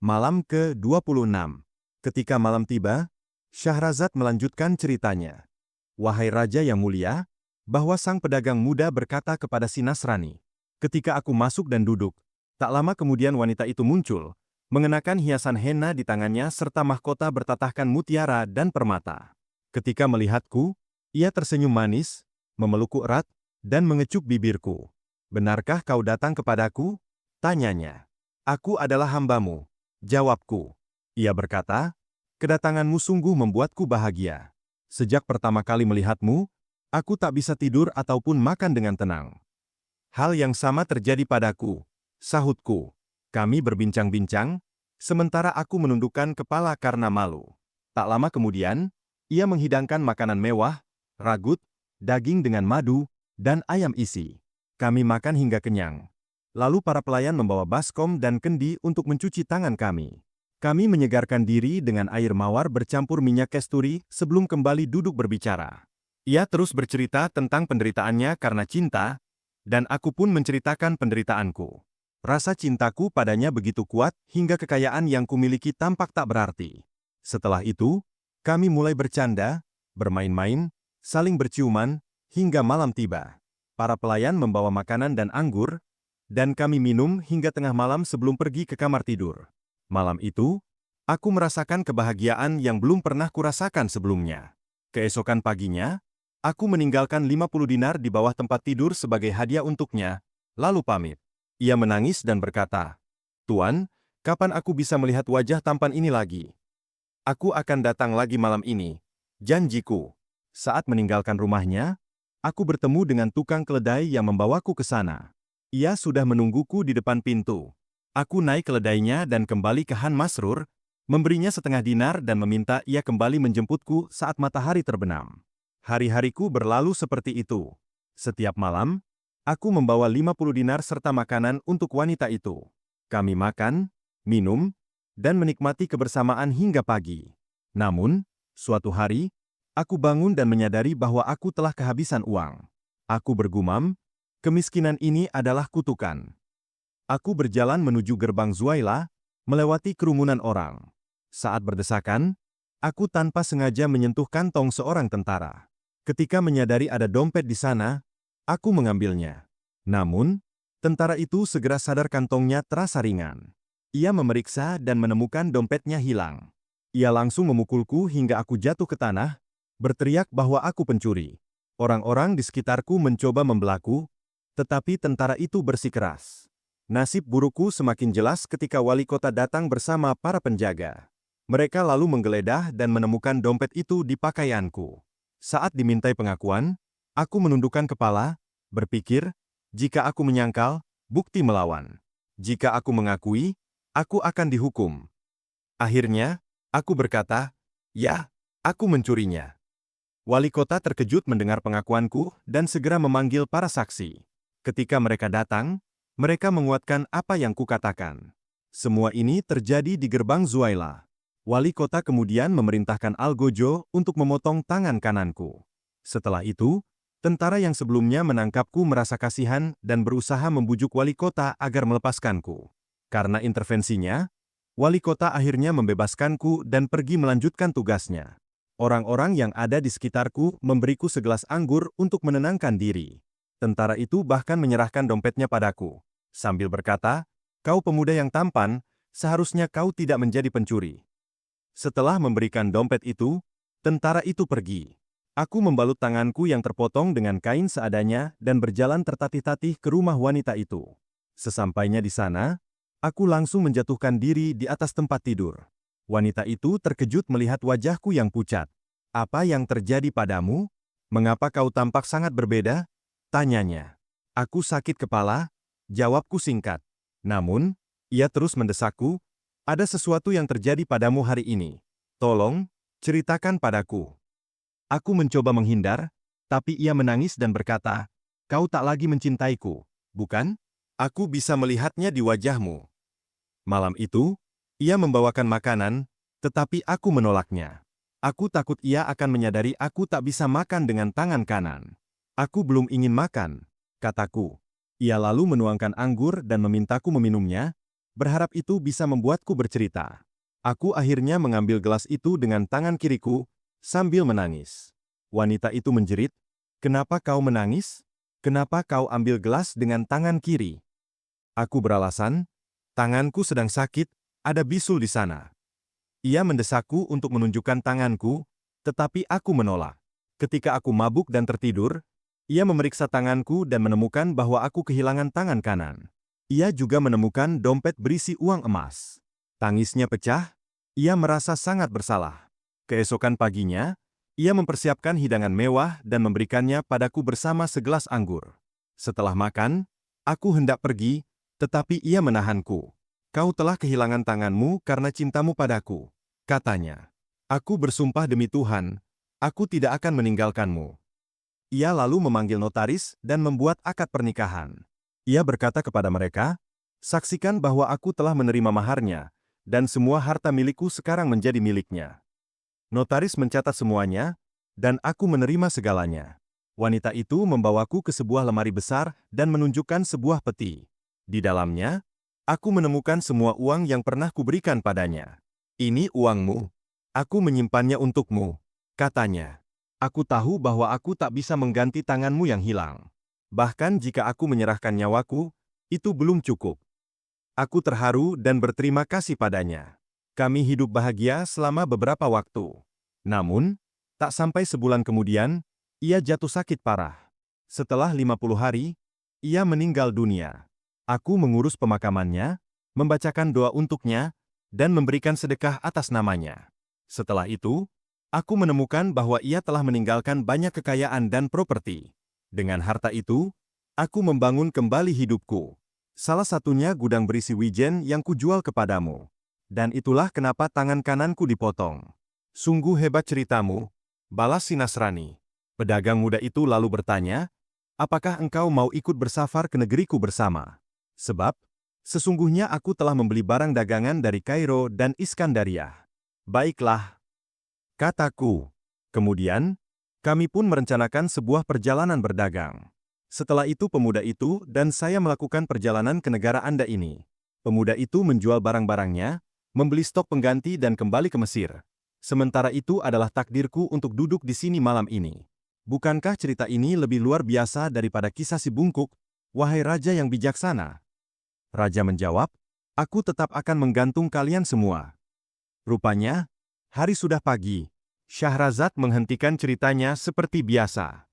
Malam ke-26. Ketika malam tiba, Syahrazad melanjutkan ceritanya. Wahai Raja yang mulia, bahwa sang pedagang muda berkata kepada si Nasrani, ketika aku masuk dan duduk, tak lama kemudian wanita itu muncul, mengenakan hiasan henna di tangannya serta mahkota bertatahkan mutiara dan permata. Ketika melihatku, ia tersenyum manis, memelukku erat, dan mengecup bibirku. Benarkah kau datang kepadaku? Tanyanya. Aku adalah hambamu. Jawabku. Ia berkata, kedatanganmu sungguh membuatku bahagia. Sejak pertama kali melihatmu, aku tak bisa tidur ataupun makan dengan tenang. Hal yang sama terjadi padaku, sahutku. Kami berbincang-bincang, sementara aku menundukkan kepala karena malu. Tak lama kemudian, ia menghidangkan makanan mewah, ragut, daging dengan madu, dan ayam isi. Kami makan hingga kenyang. Lalu para pelayan membawa baskom dan kendi untuk mencuci tangan kami. Kami menyegarkan diri dengan air mawar bercampur minyak kasturi sebelum kembali duduk berbicara. Ia terus bercerita tentang penderitaannya karena cinta, dan aku pun menceritakan penderitaanku. Rasa cintaku padanya begitu kuat hingga kekayaan yang kumiliki tampak tak berarti. Setelah itu, kami mulai bercanda, bermain-main, saling berciuman, hingga malam tiba. Para pelayan membawa makanan dan anggur, dan kami minum hingga tengah malam sebelum pergi ke kamar tidur. Malam itu, aku merasakan kebahagiaan yang belum pernah kurasakan sebelumnya. Keesokan paginya, aku meninggalkan 50 dinar di bawah tempat tidur sebagai hadiah untuknya, lalu pamit. Ia menangis dan berkata, "Tuan, kapan aku bisa melihat wajah tampan ini lagi? Aku akan datang lagi malam ini, janjiku." Saat meninggalkan rumahnya, aku bertemu dengan tukang keledai yang membawaku ke sana. Ia sudah menungguku di depan pintu. Aku naik keledainya dan kembali ke Han Masrur, memberinya setengah dinar dan meminta ia kembali menjemputku saat matahari terbenam. Hari-hariku berlalu seperti itu. Setiap malam, aku membawa 50 dinar serta makanan untuk wanita itu. Kami makan, minum, dan menikmati kebersamaan hingga pagi. Namun, suatu hari, aku bangun dan menyadari bahwa aku telah kehabisan uang. Aku bergumam, kemiskinan ini adalah kutukan. Aku berjalan menuju gerbang Zuaila, melewati kerumunan orang. Saat berdesakan, aku tanpa sengaja menyentuh kantong seorang tentara. Ketika menyadari ada dompet di sana, aku mengambilnya. Namun, tentara itu segera sadar kantongnya terasa ringan. Ia memeriksa dan menemukan dompetnya hilang. Ia langsung memukulku hingga aku jatuh ke tanah, berteriak bahwa aku pencuri. Orang-orang di sekitarku mencoba membelaku, tetapi tentara itu bersikeras. Nasib burukku semakin jelas ketika wali kota datang bersama para penjaga. Mereka lalu menggeledah dan menemukan dompet itu di pakaianku. Saat dimintai pengakuan, aku menundukkan kepala, berpikir, jika aku menyangkal, bukti melawan. Jika aku mengakui, aku akan dihukum. Akhirnya, aku berkata, ya, aku mencurinya. Wali kota terkejut mendengar pengakuanku dan segera memanggil para saksi. Ketika mereka datang, mereka menguatkan apa yang kukatakan. Semua ini terjadi di gerbang Zuaila. Wali kota kemudian memerintahkan Algojo untuk memotong tangan kananku. Setelah itu, tentara yang sebelumnya menangkapku merasa kasihan dan berusaha membujuk wali kota agar melepaskanku. Karena intervensinya, wali kota akhirnya membebaskanku dan pergi melanjutkan tugasnya. Orang-orang yang ada di sekitarku memberiku segelas anggur untuk menenangkan diri. Tentara itu bahkan menyerahkan dompetnya padaku, sambil berkata, "Kau pemuda yang tampan, seharusnya kau tidak menjadi pencuri." Setelah memberikan dompet itu, tentara itu pergi. Aku membalut tanganku yang terpotong dengan kain seadanya dan berjalan tertatih-tatih ke rumah wanita itu. Sesampainya di sana, aku langsung menjatuhkan diri di atas tempat tidur. Wanita itu terkejut melihat wajahku yang pucat. "Apa yang terjadi padamu? Mengapa kau tampak sangat berbeda?" tanyanya. "Aku sakit kepala," jawabku singkat. Namun, ia terus mendesakku, "Ada sesuatu yang terjadi padamu hari ini. Tolong, ceritakan padaku." Aku mencoba menghindar, tapi ia menangis dan berkata, "Kau tak lagi mencintaiku, bukan? Aku bisa melihatnya di wajahmu." Malam itu, ia membawakan makanan, tetapi aku menolaknya. Aku takut ia akan menyadari aku tak bisa makan dengan tangan kanan. "Aku belum ingin makan," kataku. Ia lalu menuangkan anggur dan memintaku meminumnya, berharap itu bisa membuatku bercerita. Aku akhirnya mengambil gelas itu dengan tangan kiriku, sambil menangis. Wanita itu menjerit, "Kenapa kau menangis? Kenapa kau ambil gelas dengan tangan kiri?" Aku beralasan, "Tanganku sedang sakit, ada bisul di sana." Ia mendesakku untuk menunjukkan tanganku, tetapi aku menolak. Ketika aku mabuk dan tertidur, ia memeriksa tanganku dan menemukan bahwa aku kehilangan tangan kanan. Ia juga menemukan dompet berisi uang emas. Tangisnya pecah, ia merasa sangat bersalah. Keesokan paginya, ia mempersiapkan hidangan mewah dan memberikannya padaku bersama segelas anggur. Setelah makan, aku hendak pergi, tetapi ia menahanku. "Kau telah kehilangan tanganmu karena cintamu padaku," katanya. "Aku bersumpah demi Tuhan, aku tidak akan meninggalkanmu." Ia lalu memanggil notaris dan membuat akad pernikahan. Ia berkata kepada mereka, "Saksikan bahwa aku telah menerima maharnya, dan semua harta milikku sekarang menjadi miliknya." Notaris mencatat semuanya, dan aku menerima segalanya. Wanita itu membawaku ke sebuah lemari besar dan menunjukkan sebuah peti. Di dalamnya, aku menemukan semua uang yang pernah kuberikan padanya. "Ini uangmu. Aku menyimpannya untukmu," katanya. "Aku tahu bahwa aku tak bisa mengganti tanganmu yang hilang. Bahkan jika aku menyerahkan nyawaku, itu belum cukup." Aku terharu dan berterima kasih padanya. Kami hidup bahagia selama beberapa waktu. Namun, tak sampai sebulan kemudian, ia jatuh sakit parah. Setelah 50 hari, ia meninggal dunia. Aku mengurus pemakamannya, membacakan doa untuknya, dan memberikan sedekah atas namanya. Setelah itu, aku menemukan bahwa ia telah meninggalkan banyak kekayaan dan properti. Dengan harta itu, aku membangun kembali hidupku. Salah satunya gudang berisi wijen yang kujual kepadamu. Dan itulah kenapa tangan kananku dipotong. "Sungguh hebat ceritamu," balas si Nasrani. Pedagang muda itu lalu bertanya, "Apakah engkau mau ikut bersafar ke negeriku bersama? Sebab, sesungguhnya aku telah membeli barang dagangan dari Kairo dan Iskandaria." "Baiklah," kataku. Kemudian, kami pun merencanakan sebuah perjalanan berdagang. Setelah itu pemuda itu dan saya melakukan perjalanan ke negara Anda ini. Pemuda itu menjual barang-barangnya, membeli stok pengganti dan kembali ke Mesir. Sementara itu adalah takdirku untuk duduk di sini malam ini. Bukankah cerita ini lebih luar biasa daripada kisah si bungkuk, wahai raja yang bijaksana? Raja menjawab, "Aku tetap akan menggantung kalian semua." Rupanya, hari sudah pagi. Syahrazad menghentikan ceritanya seperti biasa.